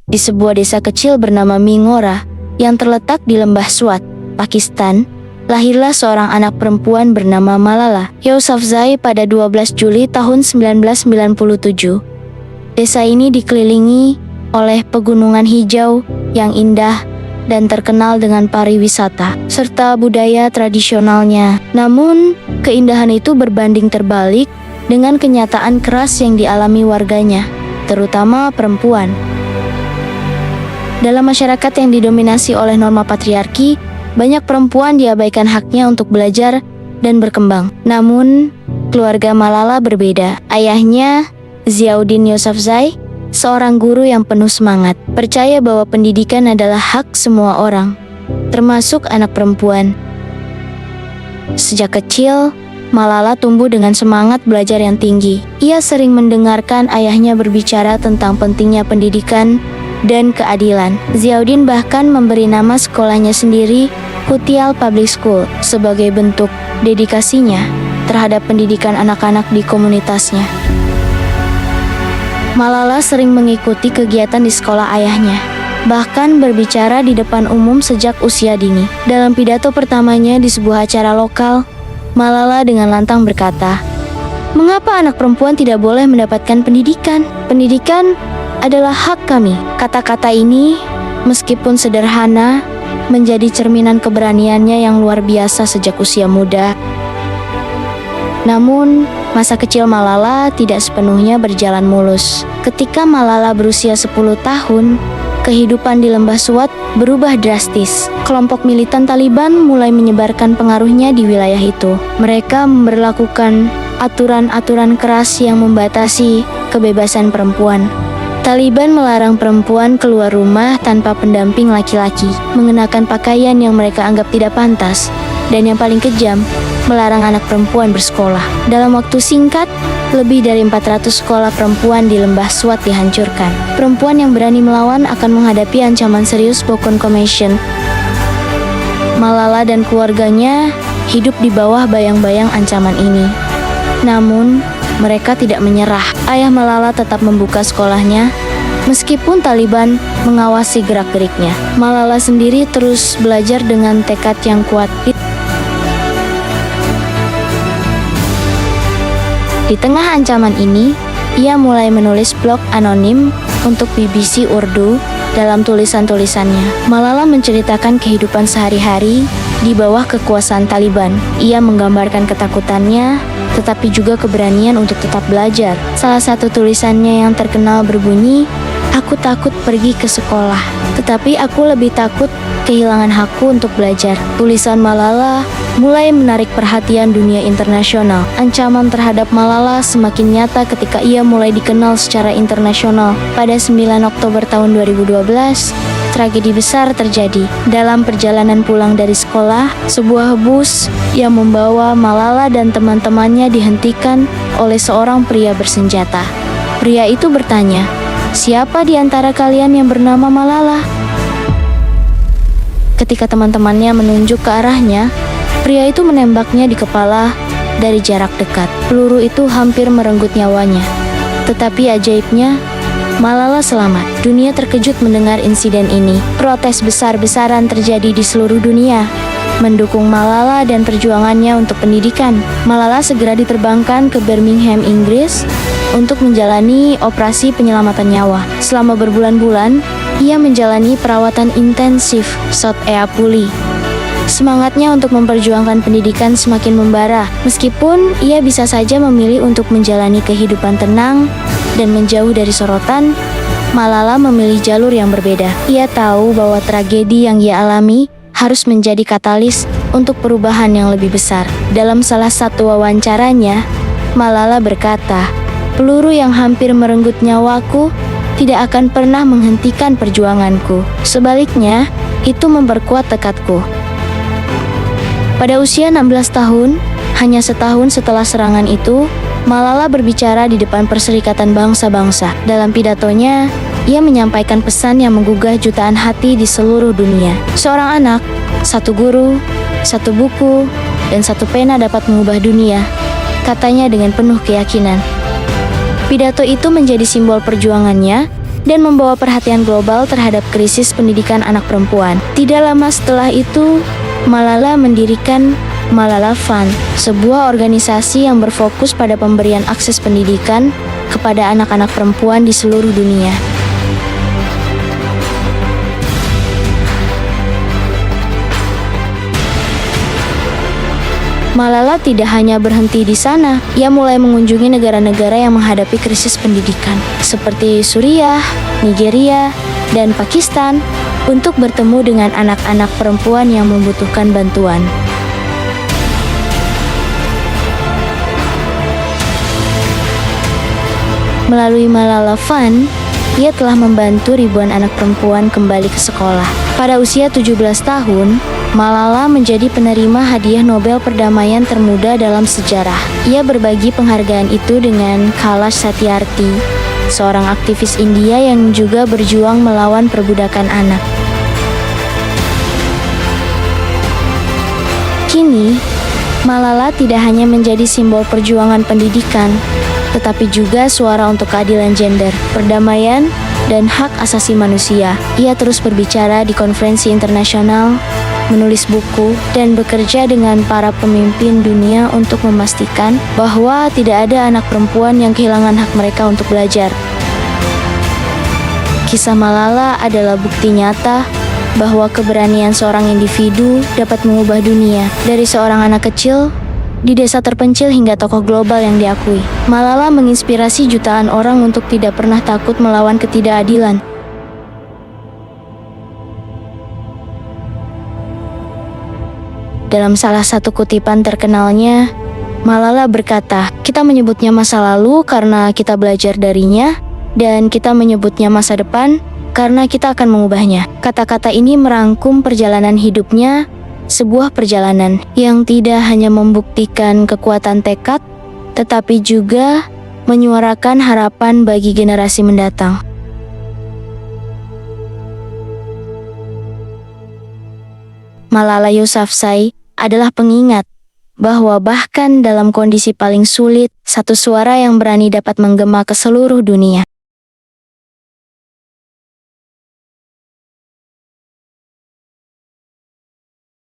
Di sebuah desa kecil bernama Mingora yang terletak di lembah Swat, Pakistan, lahirlah seorang anak perempuan bernama Malala Yousafzai pada 12 Juli tahun 1997. Desa ini dikelilingi oleh pegunungan hijau yang indah dan terkenal dengan pariwisata serta budaya tradisionalnya. Namun, keindahan itu berbanding terbalik dengan kenyataan keras yang dialami warganya, terutama perempuan. Dalam masyarakat yang didominasi oleh norma patriarki, banyak perempuan diabaikan haknya untuk belajar dan berkembang. Namun, keluarga Malala berbeda. Ayahnya, Ziauddin Yousafzai, seorang guru yang penuh semangat, percaya bahwa pendidikan adalah hak semua orang, termasuk anak perempuan. Sejak kecil, Malala tumbuh dengan semangat belajar yang tinggi. Ia sering mendengarkan ayahnya berbicara tentang pentingnya pendidikan dan keadilan. Ziauddin bahkan memberi nama sekolahnya sendiri, Kutial Public School, sebagai bentuk dedikasinya terhadap pendidikan anak-anak di komunitasnya. Malala sering mengikuti kegiatan di sekolah ayahnya, bahkan berbicara di depan umum sejak usia dini. Dalam pidato pertamanya di sebuah acara lokal, Malala dengan lantang berkata, "Mengapa anak perempuan tidak boleh mendapatkan pendidikan? Pendidikan adalah hak kami." Kata-kata ini, meskipun sederhana, menjadi cerminan keberaniannya yang luar biasa sejak usia muda. Namun, masa kecil Malala tidak sepenuhnya berjalan mulus. Ketika Malala berusia 10 tahun, kehidupan di lembah Swat berubah drastis. Kelompok militan Taliban mulai menyebarkan pengaruhnya di wilayah itu. Mereka memberlakukan aturan-aturan keras yang membatasi kebebasan perempuan. Taliban melarang perempuan keluar rumah tanpa pendamping laki-laki, mengenakan pakaian yang mereka anggap tidak pantas, dan yang paling kejam, melarang anak perempuan bersekolah. Dalam waktu singkat, lebih dari 400 sekolah perempuan di lembah Swat dihancurkan. Perempuan yang berani melawan akan menghadapi ancaman serius Bokon Commission. Malala dan keluarganya hidup di bawah bayang-bayang ancaman ini. Namun, mereka tidak menyerah. Ayah Malala tetap membuka sekolahnya, meskipun Taliban mengawasi gerak-geriknya. Malala sendiri terus belajar dengan tekad yang kuat. Di tengah ancaman ini, ia mulai menulis blog anonim untuk BBC Urdu. Dalam tulisan-tulisannya, Malala menceritakan kehidupan sehari-hari di bawah kekuasaan Taliban. Ia menggambarkan ketakutannya, tetapi juga keberanian untuk tetap belajar. Salah satu tulisannya yang terkenal berbunyi, "Aku takut pergi ke sekolah, tetapi aku lebih takut kehilangan hakku untuk belajar." Tulisan Malala mulai menarik perhatian dunia internasional. Ancaman terhadap Malala semakin nyata ketika ia mulai dikenal secara internasional. Pada 9 Oktober tahun 2012, tragedi besar terjadi. Dalam perjalanan pulang dari sekolah, sebuah bus yang membawa Malala dan teman-temannya dihentikan oleh seorang pria bersenjata. Pria itu bertanya, "Siapa di antara kalian yang bernama Malala?" Ketika teman-temannya menunjuk ke arahnya, pria itu menembaknya di kepala dari jarak dekat. Peluru itu hampir merenggut nyawanya. Tetapi ajaibnya, Malala selamat. Dunia terkejut mendengar insiden ini. Protes besar-besaran terjadi di seluruh dunia, mendukung Malala dan perjuangannya untuk pendidikan. Malala segera diterbangkan ke Birmingham, Inggris, untuk menjalani operasi penyelamatan nyawa. Selama berbulan-bulan, ia menjalani perawatan intensif South Eapuli. Semangatnya untuk memperjuangkan pendidikan semakin membara, meskipun ia bisa saja memilih untuk menjalani kehidupan tenang dan menjauh dari sorotan. Malala memilih jalur yang berbeda. Ia tahu bahwa tragedi yang ia alami harus menjadi katalis untuk perubahan yang lebih besar. Dalam salah satu wawancaranya, Malala berkata, "Peluru yang hampir merenggut nyawaku tidak akan pernah menghentikan perjuanganku. Sebaliknya, itu memperkuat tekadku." Pada usia 16 tahun, hanya setahun setelah serangan itu, Malala berbicara di depan Perserikatan Bangsa-Bangsa. Dalam pidatonya, ia menyampaikan pesan yang menggugah jutaan hati di seluruh dunia. Seorang anak, satu guru, satu buku, dan satu pena dapat mengubah dunia, katanya dengan penuh keyakinan. Pidato itu menjadi simbol perjuangannya dan membawa perhatian global terhadap krisis pendidikan anak perempuan. Tidak lama setelah itu, Malala mendirikan Malala Fund, sebuah organisasi yang berfokus pada pemberian akses pendidikan kepada anak-anak perempuan di seluruh dunia. Malala tidak hanya berhenti di sana, ia mulai mengunjungi negara-negara yang menghadapi krisis pendidikan, seperti Suriah, Nigeria, dan Pakistan, untuk bertemu dengan anak-anak perempuan yang membutuhkan bantuan. Melalui Malala Fund, ia telah membantu ribuan anak perempuan kembali ke sekolah. Pada usia 17 tahun, Malala menjadi penerima hadiah Nobel Perdamaian termuda dalam sejarah. Ia berbagi penghargaan itu dengan Kailash Satyarthi, seorang aktivis India yang juga berjuang melawan perbudakan anak. Kini, Malala tidak hanya menjadi simbol perjuangan pendidikan, tetapi juga suara untuk keadilan gender, perdamaian, dan hak asasi manusia. Ia terus berbicara di konferensi internasional, menulis buku, dan bekerja dengan para pemimpin dunia untuk memastikan bahwa tidak ada anak perempuan yang kehilangan hak mereka untuk belajar. Kisah Malala adalah bukti nyata bahwa keberanian seorang individu dapat mengubah dunia, dari seorang anak kecil di desa terpencil hingga tokoh global yang diakui. Malala menginspirasi jutaan orang untuk tidak pernah takut melawan ketidakadilan. Dalam salah satu kutipan terkenalnya, Malala berkata, "Kita menyebutnya masa lalu karena kita belajar darinya, dan kita menyebutnya masa depan karena kita akan mengubahnya." Kata-kata ini merangkum perjalanan hidupnya, sebuah perjalanan yang tidak hanya membuktikan kekuatan tekad, tetapi juga menyuarakan harapan bagi generasi mendatang. Malala Yousafzai adalah pengingat bahwa bahkan dalam kondisi paling sulit, satu suara yang berani dapat menggema ke seluruh dunia.